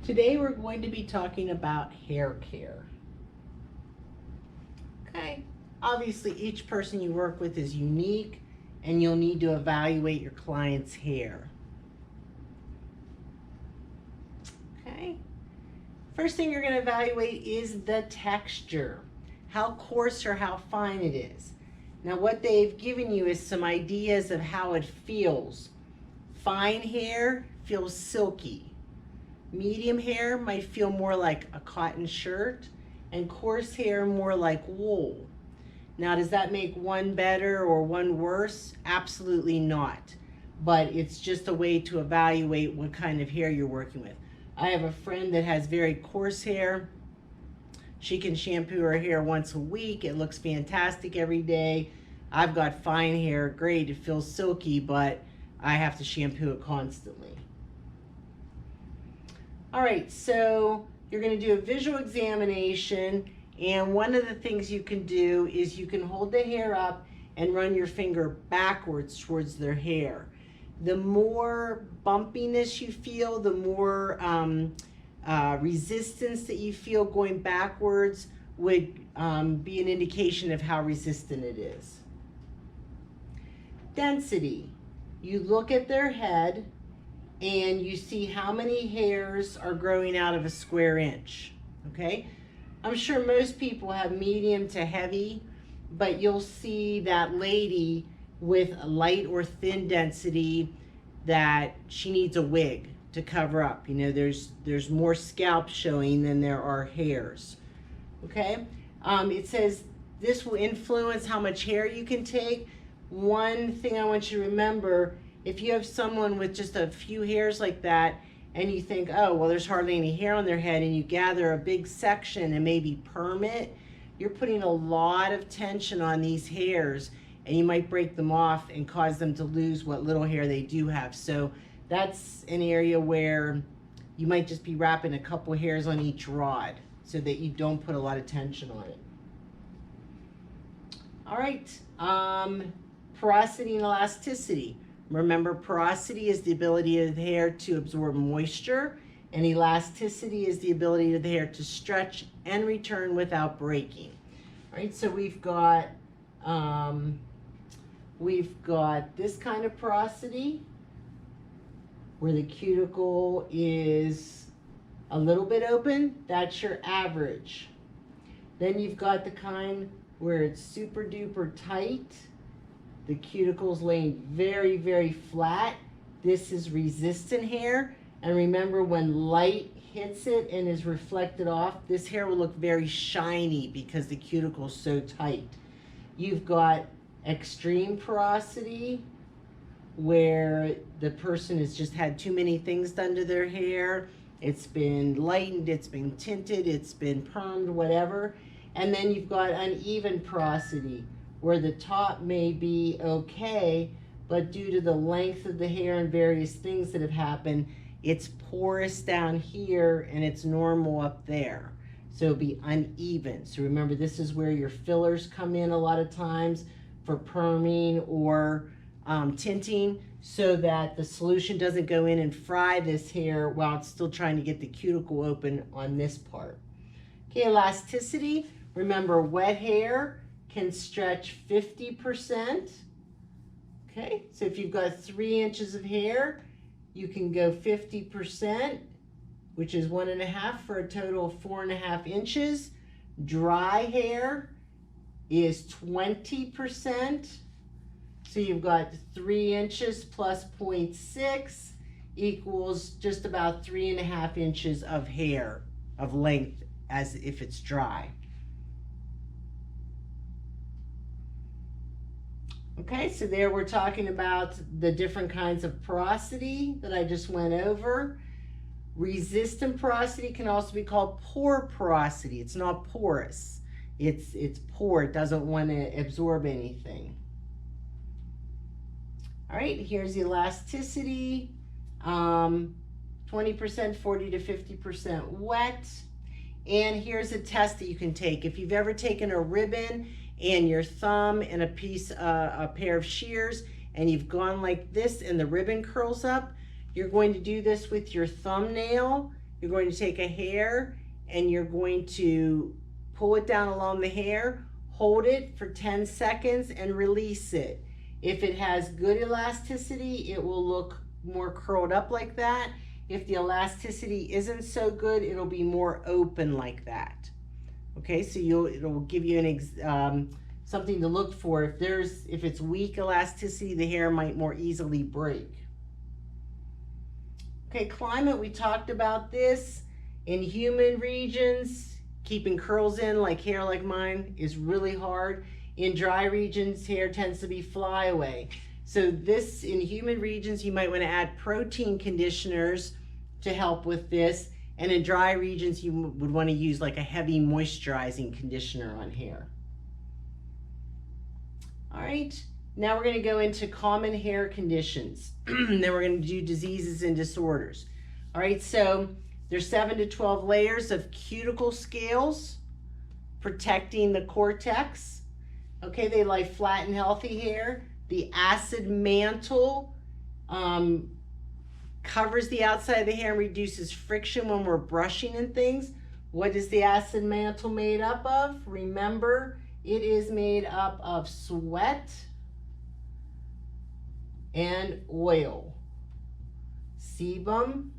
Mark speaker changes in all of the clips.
Speaker 1: Today we're going to be talking about hair care. Okay, obviously each person you work with is unique and you'll need to evaluate your client's hair. Okay, first thing you're going to evaluate is the texture, how coarse or how fine it is. Now what they've given you is some ideas of how it feels. Fine hair feels silky. Medium hair might feel more like a cotton shirt, and coarse hair more like wool. Now, does that make one better or one worse? Absolutely not. But it's just a way to evaluate what kind of hair you're working with. I have a friend that has very coarse hair. She can shampoo her hair once a week. It looks fantastic every day. I've got fine hair, great, it feels silky, but I have to shampoo it constantly. All right, so you're going to do a visual examination, and one of the things you can do is you can hold the hair up and run your finger backwards towards their hair. The more bumpiness you feel, the more resistance that you feel going backwards would be an indication of how resistant it is. Density. You look at their head and you see how many hairs are growing out of a square inch, okay? I'm sure most people have medium to heavy, but you'll see that lady with a light or thin density that she needs a wig to cover up. You know, there's more scalp showing than there are hairs, okay? It says this will influence how much hair you can take. One thing I want you to remember, if you have someone with just a few hairs like that and you think, oh, well, there's hardly any hair on their head, and you gather a big section and maybe perm it, you're putting a lot of tension on these hairs and you might break them off and cause them to lose what little hair they do have. So that's an area where you might just be wrapping a couple hairs on each rod so that you don't put a lot of tension on it. All right, porosity and elasticity. Remember, porosity is the ability of the hair to absorb moisture, and elasticity is the ability of the hair to stretch and return without breaking. All right, so we've got this kind of porosity where the cuticle is a little bit open. That's your average. Then you've got the kind where it's super duper tight. The cuticle's laying very, very flat. This is resistant hair. And remember, when light hits it and is reflected off, this hair will look very shiny because the cuticle's so tight. You've got extreme porosity, where the person has just had too many things done to their hair. It's been lightened, it's been tinted, it's been permed, whatever. And then you've got uneven porosity, where the top may be okay, but due to the length of the hair and various things that have happened, it's porous down here and it's normal up there. So it'll be uneven. So remember, this is where your fillers come in a lot of times for perming or tinting, so that the solution doesn't go in and fry this hair while it's still trying to get the cuticle open on this part. Okay, elasticity. Remember, wet hair can stretch 50%. Okay, so if you've got 3 inches of hair, you can go 50%, which is 1.5 for a total of 4.5 inches. Dry hair is 20%. So you've got 3 inches plus 0.6 equals just about 3.5 inches of hair of length as if it's dry. Okay, so there we're talking about the different kinds of porosity that I just went over. Resistant porosity can also be called pore porosity. It's not porous. It's pore. It doesn't want to absorb anything. All right, here's the elasticity. 20%, 40 to 50% wet. And here's a test that you can take. If you've ever taken a ribbon and your thumb and a pair of shears, and you've gone like this and the ribbon curls up, you're going to do this with your thumbnail you're going to take a hair and you're going to pull it down along the hair, hold it for 10 seconds and release it. If it has good elasticity, it will look more curled up like that. If the elasticity isn't so good, it'll be more open like that. Okay, so it'll give you something to look for. If it's weak elasticity, the hair might more easily break. Okay, climate, we talked about this. In humid regions, keeping curls in like hair like mine is really hard. In dry regions, hair tends to be flyaway. So in humid regions, you might want to add protein conditioners to help with this. And in dry regions, you would want to use like a heavy moisturizing conditioner on hair. All right, now we're going to go into common hair conditions. Then we're going to do diseases and disorders. All right, so there's 7 to 12 layers of cuticle scales protecting the cortex. Okay, they lie flat and healthy hair. The acid mantle covers the outside of the hair and reduces friction when we're brushing and things. What is the acid mantle made up of? Remember, it is made up of sweat and oil. Sebum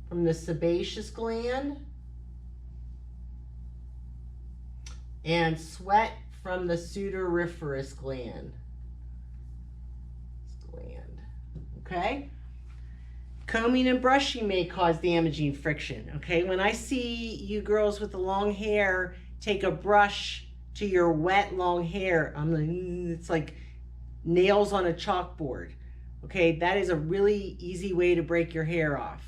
Speaker 1: from the sebaceous gland and sweat from the sudoriferous gland. Okay? Combing and brushing may cause damaging friction. Okay? When I see you girls with the long hair take a brush to your wet long hair, I'm like, it's like nails on a chalkboard. Okay? That is a really easy way to break your hair off.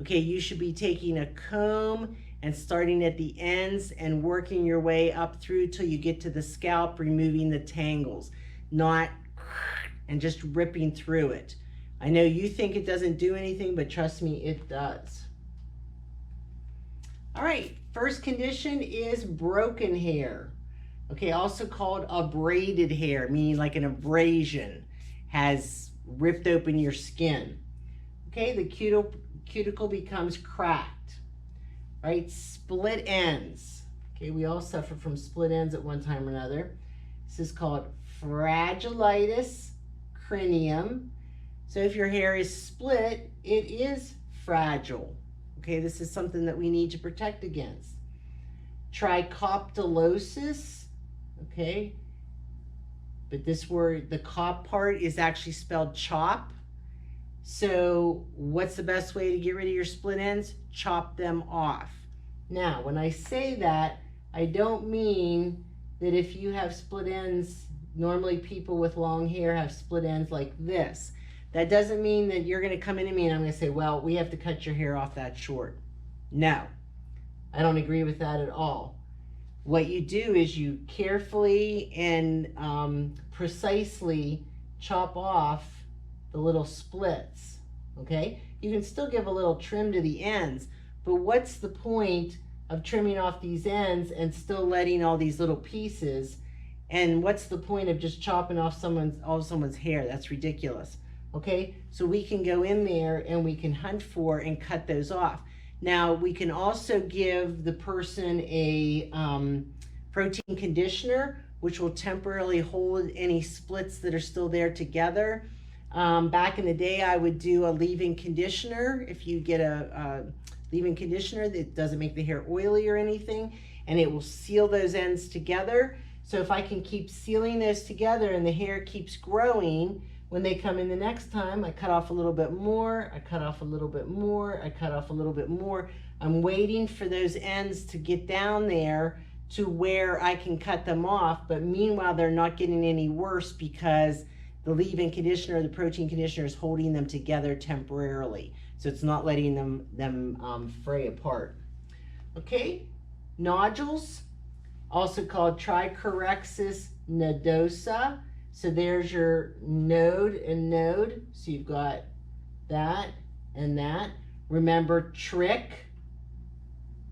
Speaker 1: Okay? You should be taking a comb and starting at the ends and working your way up through till you get to the scalp, removing the tangles, not and just ripping through it. I know you think it doesn't do anything, but trust me, it does. All right, first condition is broken hair. Okay, also called abraded hair, meaning like an abrasion has ripped open your skin. Okay, the cuticle becomes cracked. Right, split ends. Okay, we all suffer from split ends at one time or another. This is called fragilitis cranium. So if your hair is split, it is fragile. Okay, this is something that we need to protect against. Trichoptilosis, okay, but this word, the cop part is actually spelled chop. So what's the best way to get rid of your split ends? Chop them off. Now, when I say that, I don't mean that if you have split ends, normally people with long hair have split ends like this. That doesn't mean that you're going to come into me and I'm going to say, well, we have to cut your hair off that short. No, I don't agree with that at all. What you do is you carefully and precisely chop off the little splits, okay? You can still give a little trim to the ends, but what's the point of trimming off these ends and still letting all these little pieces? And what's the point of just chopping off all someone's hair? That's ridiculous. Okay, so we can go in there and we can hunt for and cut those off. Now, we can also give the person a protein conditioner, which will temporarily hold any splits that are still there together. Back in the day, I would do a leave-in conditioner. If you get a leave-in conditioner that doesn't make the hair oily or anything, and it will seal those ends together. So if I can keep sealing those together and the hair keeps growing, when they come in the next time, I cut off a little bit more, I cut off a little bit more, I cut off a little bit more. I'm waiting for those ends to get down there to where I can cut them off, but meanwhile, they're not getting any worse because the leave-in conditioner, the protein conditioner is holding them together temporarily. So it's not letting them fray apart. Okay, nodules, also called trichorexis nodosa. So there's your node and node. So you've got that and that. Remember, trick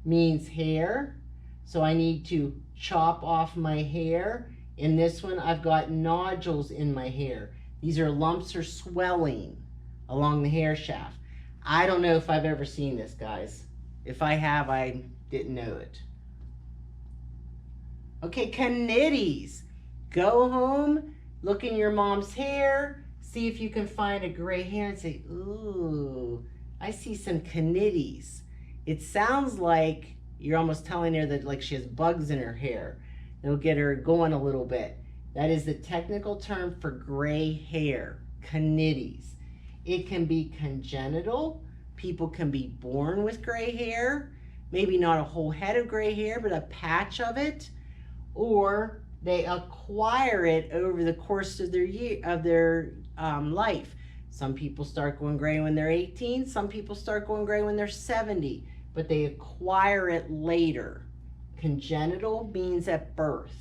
Speaker 1: means hair. So I need to chop off my hair. In this one, I've got nodules in my hair. These are lumps or swelling along the hair shaft. I don't know if I've ever seen this, guys. If I have, I didn't know it. Okay, knitties. Go home, look in your mom's hair, see if you can find a gray hair and say, ooh, I see some knitties. It sounds like you're almost telling her that like she has bugs in her hair. It'll get her going a little bit. That is the technical term for gray hair, knitties. It can be congenital. People can be born with gray hair, maybe not a whole head of gray hair, but a patch of it, or they acquire it over the course of their life. Some people start going gray when they're 18. Some people start going gray when they're 70, but they acquire it later. Congenital means at birth.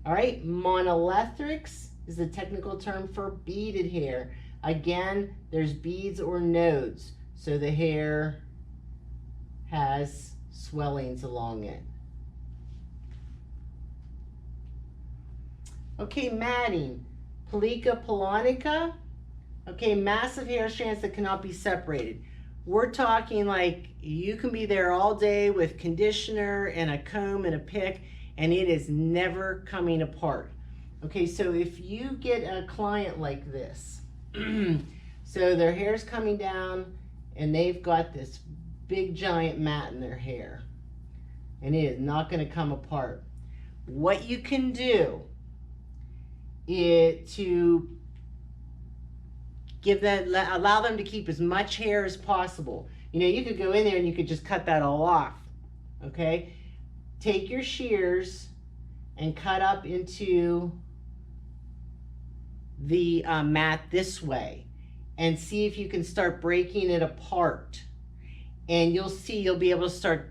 Speaker 1: All right, monolithics is the technical term for beaded hair. Again, there's beads or nodes, so the hair has swellings along it. Okay, matting, plica polonica. Okay, massive hair strands that cannot be separated. We're talking like you can be there all day with conditioner and a comb and a pick, and it is never coming apart. Okay, so if you get a client like this, so their hair's coming down and they've got this big giant mat in their hair, and it is not going to come apart. What you can do is to allow them to keep as much hair as possible. You know, you could go in there and you could just cut that all off. Okay, take your shears and cut up into the mat this way, and see if you can start breaking it apart. And you'll see you'll be able to start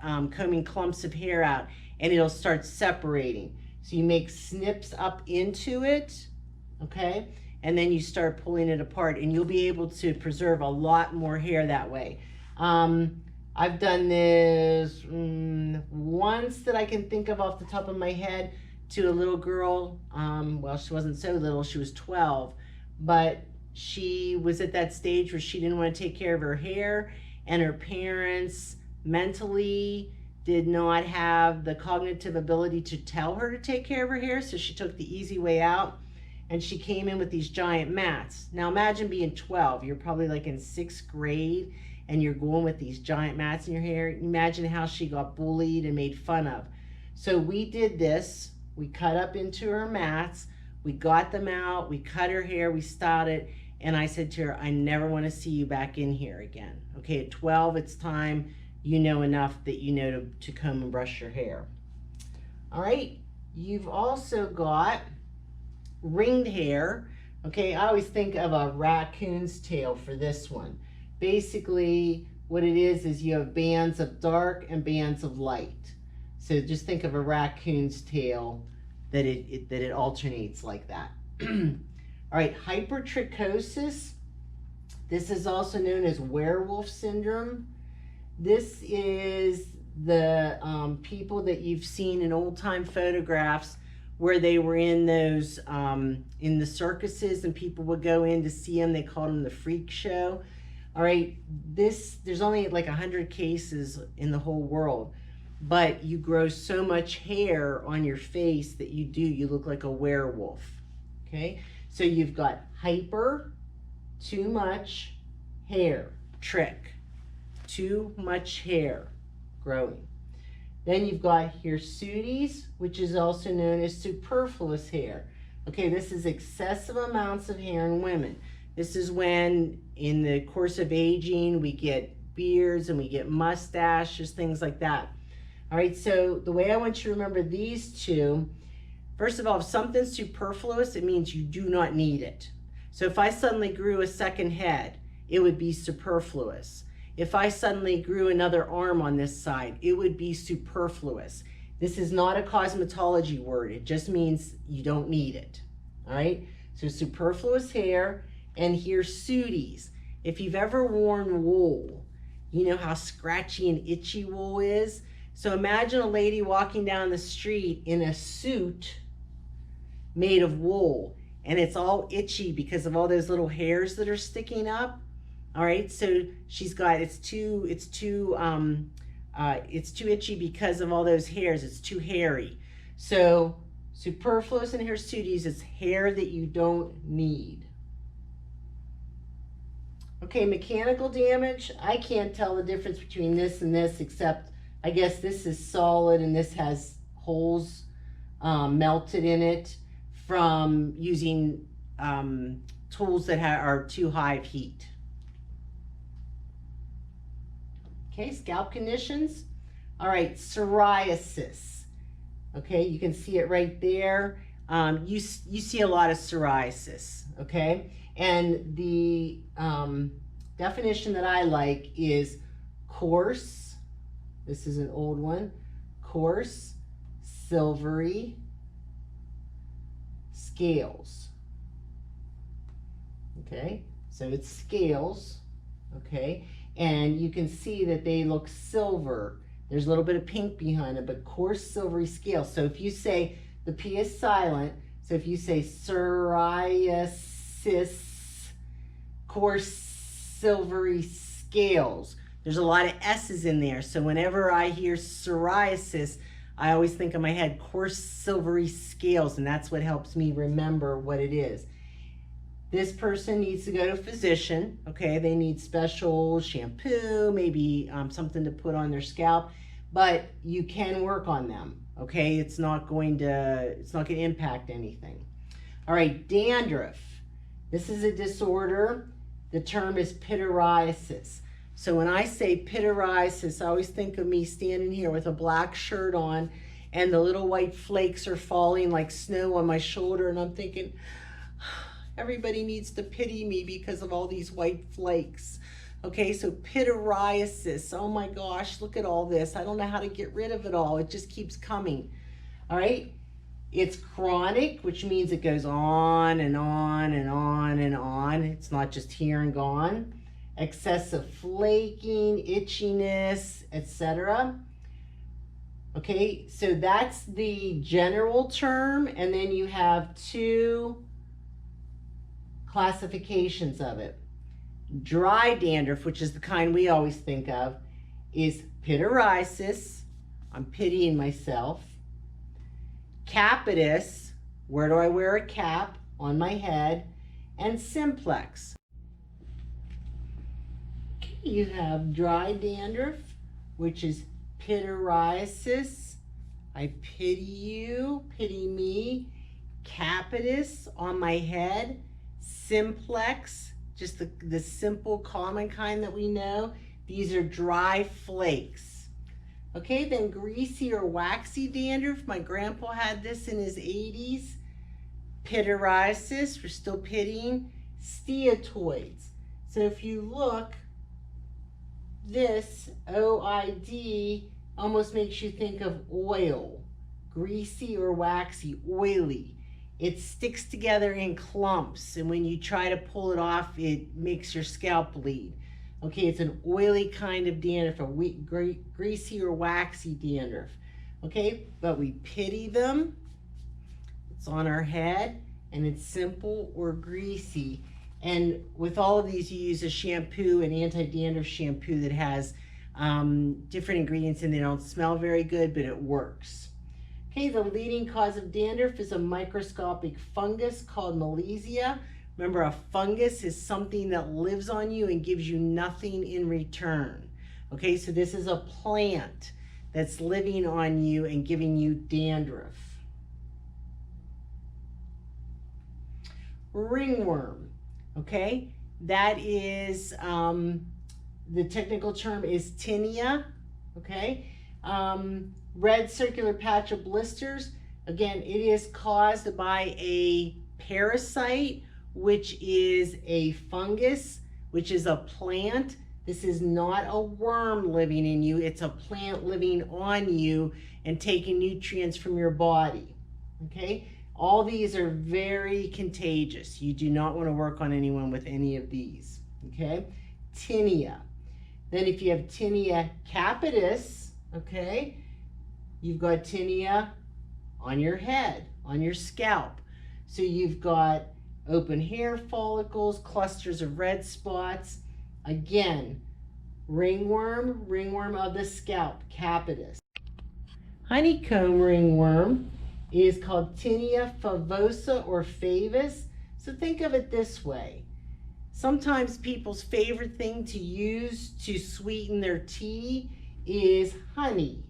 Speaker 1: combing clumps of hair out, and it'll start separating. So you make snips up into it, okay, and then you start pulling it apart, and you'll be able to preserve a lot more hair that way. I've done this once that I can think of off the top of my head to a little girl. Well, she wasn't so little, she was 12, but she was at that stage where she didn't want to take care of her hair, and her parents mentally did not have the cognitive ability to tell her to take care of her hair, so she took the easy way out, and she came in with these giant mats. Now imagine being 12, you're probably like in 6th grade, and you're going with these giant mats in your hair. Imagine how she got bullied and made fun of. So we did this. We cut up into her mats, we got them out, we cut her hair, we styled it, and I said to her, I never want to see you back in here again. Okay, at 12, it's time you know enough that you know to comb and brush your hair. All right, you've also got ringed hair. Okay, I always think of a raccoon's tail for this one. Basically, what it is you have bands of dark and bands of light. So just think of a raccoon's tail that it alternates like that. All right, hypertrichosis. This is also known as werewolf syndrome. This is the people that you've seen in old-time photographs where they were in those in the circuses, and people would go in to see them. They called them the freak show. All right, there's only like 100 cases in the whole world, but you grow so much hair on your face that you look like a werewolf. Okay, so you've got hyper, too much hair, trick, too much hair growing. Then you've got hirsutis, which is also known as superfluous hair. Okay, this is excessive amounts of hair in women. This is when, in the course of aging, we get beards and we get mustaches, things like that. All right, so the way I want you to remember these two, first of all, if something's superfluous, it means you do not need it. So if I suddenly grew a second head, it would be superfluous. If I suddenly grew another arm on this side, it would be superfluous. This is not a cosmetology word. It just means you don't need it. All right, so superfluous hair. And hirsutis. If you've ever worn wool, you know how scratchy and itchy wool is. So imagine a lady walking down the street in a suit made of wool, and it's all itchy because of all those little hairs that are sticking up. All right, so she's got, it's too itchy because of all those hairs. It's too hairy. So superfluous and hirsutis is hair that you don't need. Okay, mechanical damage. I can't tell the difference between this and this, except I guess this is solid and this has holes melted in it from using tools that are too high of heat. Okay, scalp conditions. All right, psoriasis. Okay, you can see it right there. You see a lot of psoriasis, okay? And the definition that I like is coarse, this is an old one, coarse, silvery scales. Okay, so it's scales, okay? And you can see that they look silver. There's a little bit of pink behind it, but coarse silvery scales. So if you say, the P is silent, so if you say psoriasis, coarse silvery scales, there's a lot of S's in there. So whenever I hear psoriasis, I always think in my head, coarse silvery scales, and that's what helps me remember what it is. This person needs to go to a physician, okay? They need special shampoo, maybe something to put on their scalp, but you can work on them, okay? It's not going to impact anything. All right, dandruff. This is a disorder. The term is pityriasis. So when I say pityriasis, I always think of me standing here with a black shirt on and the little white flakes are falling like snow on my shoulder, and I'm thinking, everybody needs to pity me because of all these white flakes. Okay, so pityriasis. Oh my gosh, look at all this. I don't know how to get rid of it all. It just keeps coming. All right, it's chronic, which means it goes on and on and on and on. It's not just here and gone. Excessive flaking, itchiness, etc. Okay, so that's the general term, and then you have two classifications of it. Dry dandruff, which is the kind we always think of, is pityriasis. I'm pitying myself. Capitis, where do I wear a cap? On my head. And simplex. You have dry dandruff, which is pityriasis. I pity you, pity me. Capitis on my head. Simplex, just the simple common kind that we know. These are dry flakes. Okay, then greasy or waxy dandruff. My grandpa had this in his 80s. Pityriasis, we're still pitying. Steatoids. So if you look, this OID almost makes you think of oil. Greasy or waxy, oily. It sticks together in clumps, and when you try to pull it off, it makes your scalp bleed. Okay, it's an oily kind of dandruff, a greasy or waxy dandruff. Okay, but we pity them. It's on our head, and it's simple or greasy. And with all of these, you use a shampoo, an anti-dandruff shampoo that has different ingredients, and they don't smell very good, but it works. Okay, the leading cause of dandruff is a microscopic fungus called Malassezia. Remember, a fungus is something that lives on you and gives you nothing in return. Okay, so this is a plant that's living on you and giving you dandruff. Ringworm, okay, that is, the technical term is tinea, okay. Red circular patch of blisters, again, it is caused by a parasite, which is a fungus, which is a plant. This is not a worm living in you, it's a plant living on you and taking nutrients from your body, okay? All these are very contagious. You do not want to work on anyone with any of these, okay? Tinea. Then if you have tinea capitis, okay, you've got tinea on your head, on your scalp. So you've got open hair follicles, clusters of red spots. Again, ringworm of the scalp, capitis. Honeycomb ringworm is called Tinea favosa or favus. So think of it this way. Sometimes people's favorite thing to use to sweeten their tea is honey,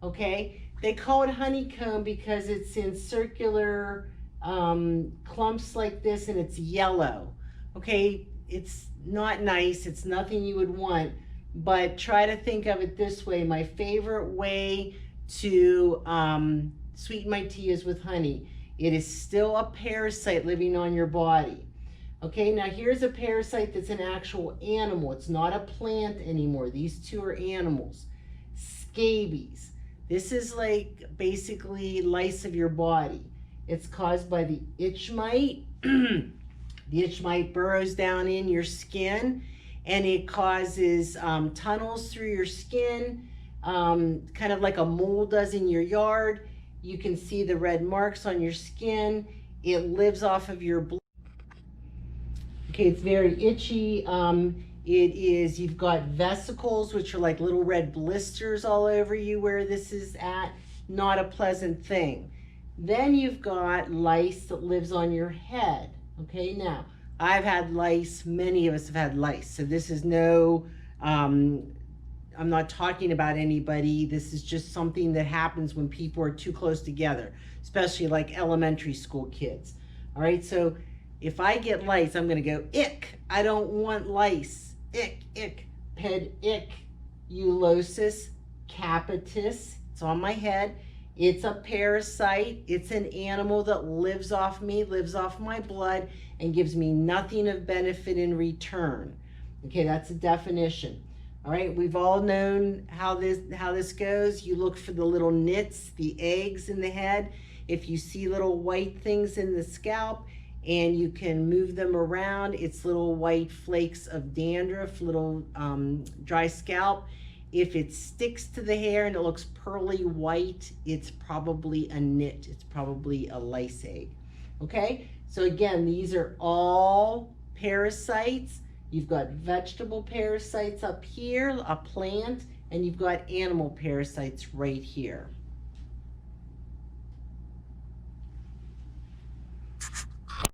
Speaker 1: okay? They call it honeycomb because it's in circular clumps like this and it's yellow, okay? It's not nice, it's nothing you would want, but try to think of it this way. My favorite way to sweeten my tea is with honey. It is still a parasite living on your body. Okay, now here's a parasite that's an actual animal. It's not a plant anymore. These two are animals. Scabies. This is like basically lice of your body. It's caused by the itch mite. The itch mite burrows down in your skin and it causes tunnels through your skin, kind of like a mole does in your yard. You can see the red marks on your skin. It lives off of your blood. Okay, it's very itchy. You've got vesicles, which are like little red blisters all over you where this is at. Not a pleasant thing. Then you've got lice that lives on your head. Okay, now, I've had lice. Many of us have had lice. So this is no, I'm not talking about anybody. This is just something that happens when people are too close together, especially like elementary school kids. All right, so if I get lice, I'm gonna go, ick, I don't want lice. Ick, ick, pediculosis capitis, it's on my head. It's a parasite, it's an animal that lives off me, lives off my blood, and gives me nothing of benefit in return. Okay, that's a definition. All right, we've all known how this goes. You look for the little nits, the eggs in the head. If you see little white things in the scalp, and you can move them around, it's little white flakes of dandruff, little dry scalp. If it sticks to the hair and it looks pearly white, it's probably a nit, it's probably a lice egg. Okay, so again, these are all parasites. You've got vegetable parasites up here, a plant, and you've got animal parasites right here.